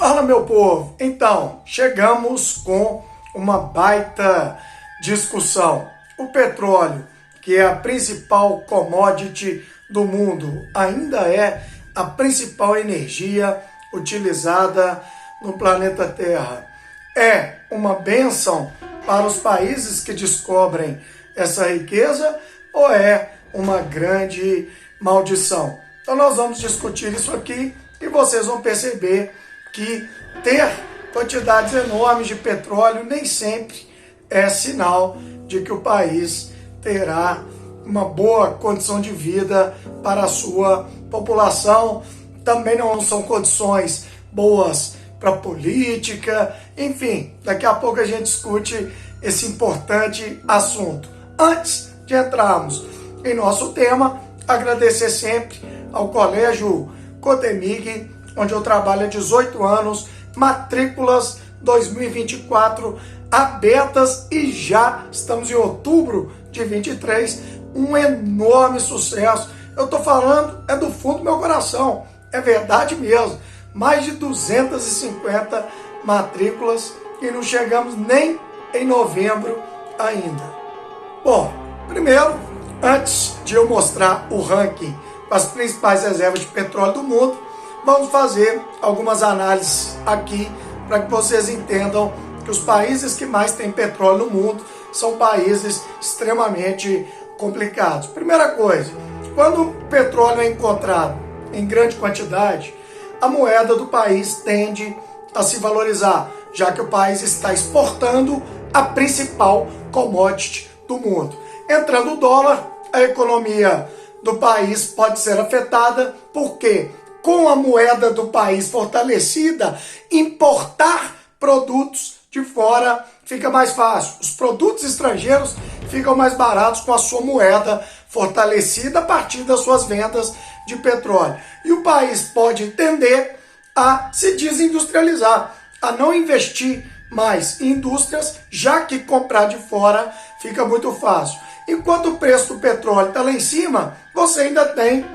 Fala, meu povo! Então, chegamos com uma baita discussão. O petróleo, que é a principal commodity do mundo, ainda é a principal energia utilizada no planeta Terra. É uma bênção para os países que descobrem essa riqueza ou é uma grande maldição? Então nós vamos discutir isso aqui e vocês vão perceber que ter quantidades enormes de petróleo nem sempre é sinal de que o país terá uma boa condição de vida para a sua população. Também não são condições boas para a política. Enfim, daqui a pouco a gente discute esse importante assunto. Antes de entrarmos em nosso tema, agradecer sempre ao Colégio Cotemig, onde eu trabalho há 18 anos, matrículas 2024 abertas e já estamos em outubro de 23, um enorme sucesso. Eu estou falando é do fundo do meu coração, é verdade mesmo, mais de 250 matrículas e não chegamos nem em novembro ainda. Bom, primeiro, antes de eu mostrar o ranking com as principais reservas de petróleo do mundo, vamos fazer algumas análises aqui para que vocês entendam que os países que mais têm petróleo no mundo são países extremamente complicados. Primeira coisa, quando o petróleo é encontrado em grande quantidade, a moeda do país tende a se valorizar, já que o país está exportando a principal commodity do mundo. Entrando o dólar, a economia do país pode ser afetada, porque com a moeda do país fortalecida, importar produtos de fora fica mais fácil. Os produtos estrangeiros ficam mais baratos com a sua moeda fortalecida a partir das suas vendas de petróleo. E o país pode tender a se desindustrializar, a não investir mais em indústrias, já que comprar de fora fica muito fácil. Enquanto o preço do petróleo está lá em cima, você ainda tem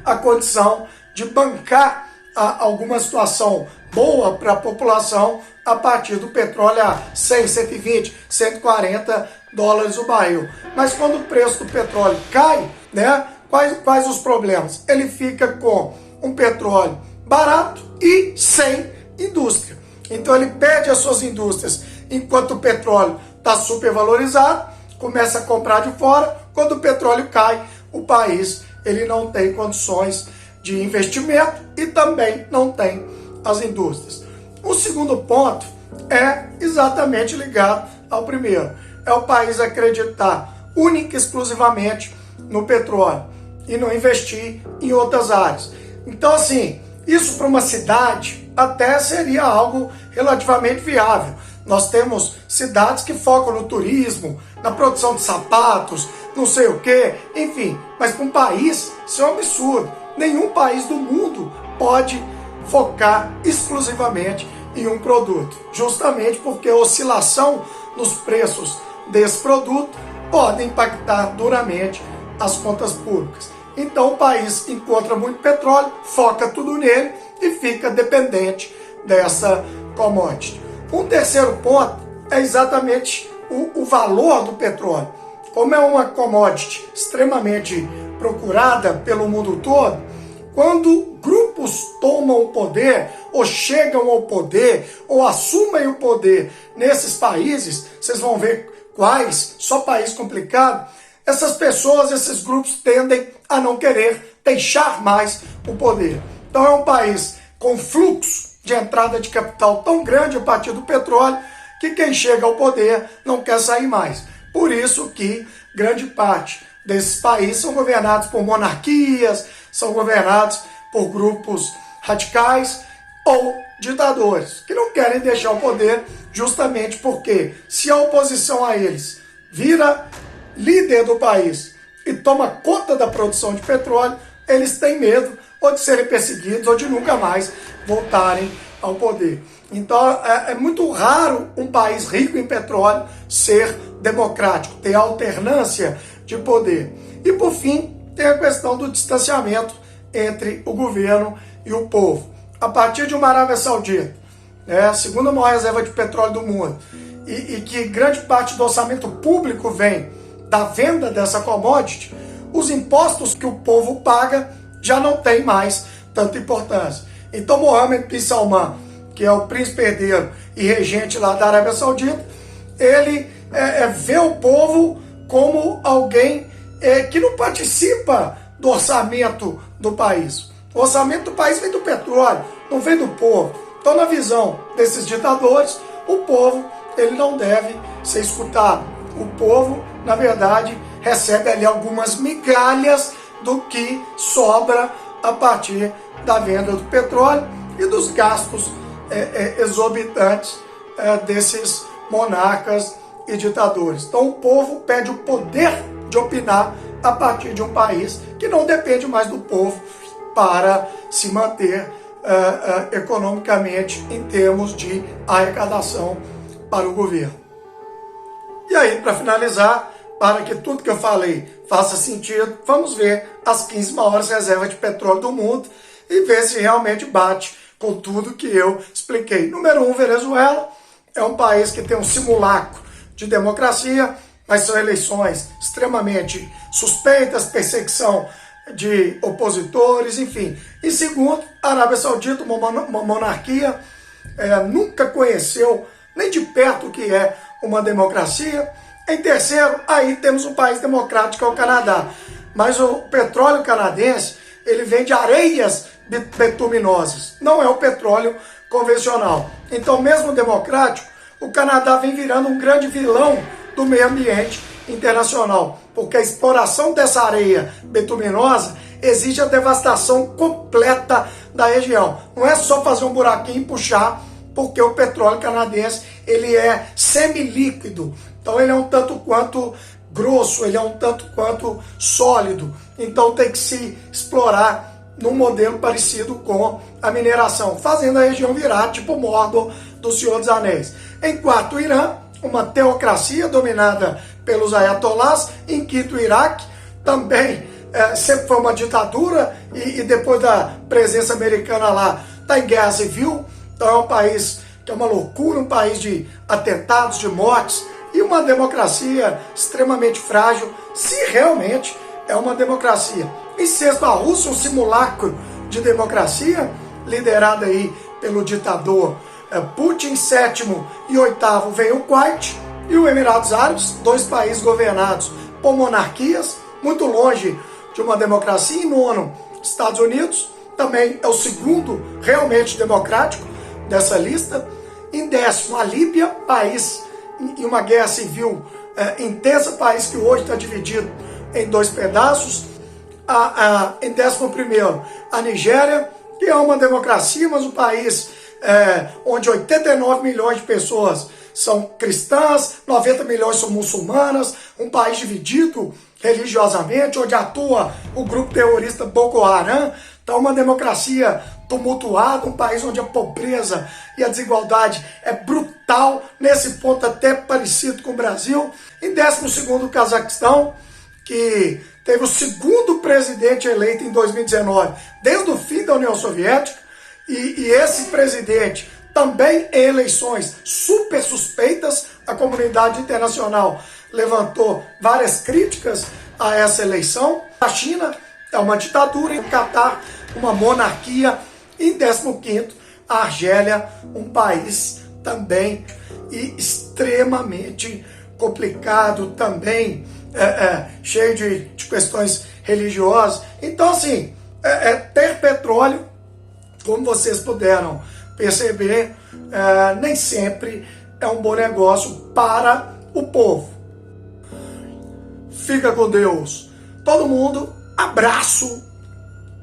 a condição de bancar alguma situação boa para a população a partir do petróleo a 100, 120, 140 dólares o barril. Mas quando o preço do petróleo cai, né, quais os problemas? Ele fica com um petróleo barato e sem indústria. Então ele perde as suas indústrias enquanto o petróleo está supervalorizado, começa a comprar de fora. Quando o petróleo cai, o país ele não tem condições de investimento e também não tem as indústrias. O segundo ponto é exatamente ligado ao primeiro. É o país acreditar única e exclusivamente no petróleo e não investir em outras áreas. Então, assim, isso para uma cidade até seria algo relativamente viável. Nós temos cidades que focam no turismo, na produção de sapatos, não sei o quê, enfim. Mas para um país, isso é um absurdo. Nenhum país do mundo pode focar exclusivamente em um produto, justamente porque a oscilação nos preços desse produto pode impactar duramente as contas públicas. Então o país encontra muito petróleo, foca tudo nele e fica dependente dessa commodity. Um terceiro ponto é exatamente o valor do petróleo. Como é uma commodity extremamente procurada pelo mundo todo, quando grupos tomam o poder, ou chegam ao poder, ou assumem o poder nesses países, vocês vão ver quais, só país complicado, essas pessoas, esses grupos tendem a não querer deixar mais o poder. Então é um país com fluxo de entrada de capital tão grande a partir do petróleo, que quem chega ao poder não quer sair mais. Por isso que grande parte desses países são governados por monarquias, são governados por grupos radicais ou ditadores, que não querem deixar o poder justamente porque se a oposição a eles vira líder do país e toma conta da produção de petróleo, eles têm medo ou de serem perseguidos ou de nunca mais voltarem ao poder. Então é muito raro um país rico em petróleo ser democrático, ter alternância de poder. E por fim, tem a questão do distanciamento entre o governo e o povo. a partir de uma Arábia Saudita, a segunda maior reserva de petróleo do mundo, e que grande parte do orçamento público vem da venda dessa commodity, os impostos que o povo paga já não tem mais tanta importância. Então Mohammed bin Salman, que é o príncipe herdeiro e regente lá da Arábia Saudita, ele vê o povo como alguém que não participa do orçamento do país. O orçamento do país vem do petróleo, não vem do povo. Então, na visão desses ditadores, o povo ele não deve ser escutado. O povo, na verdade, recebe ali algumas migalhas do que sobra a partir da venda do petróleo e dos gastos exorbitantes desses monarcas e ditadores. Então o povo pede o poder de opinar a partir de um país que não depende mais do povo para se manter economicamente em termos de arrecadação para o governo. E aí, para finalizar, para que tudo que eu falei faça sentido, vamos ver as 15 maiores reservas de petróleo do mundo e ver se realmente bate com tudo que eu expliquei. Número 1, Venezuela. É um país que tem um simulacro de democracia, mas são eleições extremamente suspeitas, perseguição de opositores, enfim. E segundo, a Arábia Saudita, uma monarquia, nunca conheceu nem de perto o que é uma democracia. Em terceiro, aí temos um país democrático, que é o Canadá. Mas o petróleo canadense, ele vem de areias bituminosas, não é o petróleo convencional. Então, mesmo democrático, o Canadá vem virando um grande vilão do meio ambiente internacional, porque a exploração dessa areia bituminosa exige a devastação completa da região. Não é só fazer um buraquinho e puxar, porque o petróleo canadense ele é semilíquido, então ele é um tanto quanto grosso, ele é um tanto quanto sólido, então tem que se explorar num modelo parecido com a mineração, fazendo a região virar tipo Mordor do Senhor dos Anéis. Em quarto, o Irã, uma teocracia dominada pelos ayatolás. Em quinto, o Iraque, também sempre foi uma ditadura e depois da presença americana lá, está em guerra civil. Então é um país que é uma loucura, um país de atentados, de mortes e uma democracia extremamente frágil, se realmente é uma democracia. Em sexto, a Rússia, um simulacro de democracia, liderada aí pelo ditador Putin. Sétimo e oitavo vem o Kuwait e o Emirados Árabes, dois países governados por monarquias, muito longe de uma democracia. Em nono, Estados Unidos, também é o segundo realmente democrático dessa lista. Em décimo, a Líbia, país em uma guerra civil intensa, país que hoje está dividido em dois pedaços. Em 11º, a Nigéria, que é uma democracia, mas um país onde 89 milhões de pessoas são cristãs, 90 milhões são muçulmanas, um país dividido religiosamente, onde atua o grupo terrorista Boko Haram. Então, uma democracia tumultuada, um país onde a pobreza e a desigualdade é brutal, nesse ponto até parecido com o Brasil. Em 12º, o Cazaquistão, que teve o segundo presidente eleito em 2019, desde o fim da União Soviética, e esse presidente também em eleições super suspeitas. A comunidade internacional levantou várias críticas a essa eleição. A China é uma ditadura, o Catar uma monarquia. Em 15º, a Argélia, um país também extremamente complicado, também cheio de questões religiosas. Então, assim, ter petróleo, como vocês puderam perceber, nem sempre é um bom negócio para o povo. Fica com Deus. Todo mundo, abraço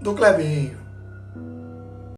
do Clebinho.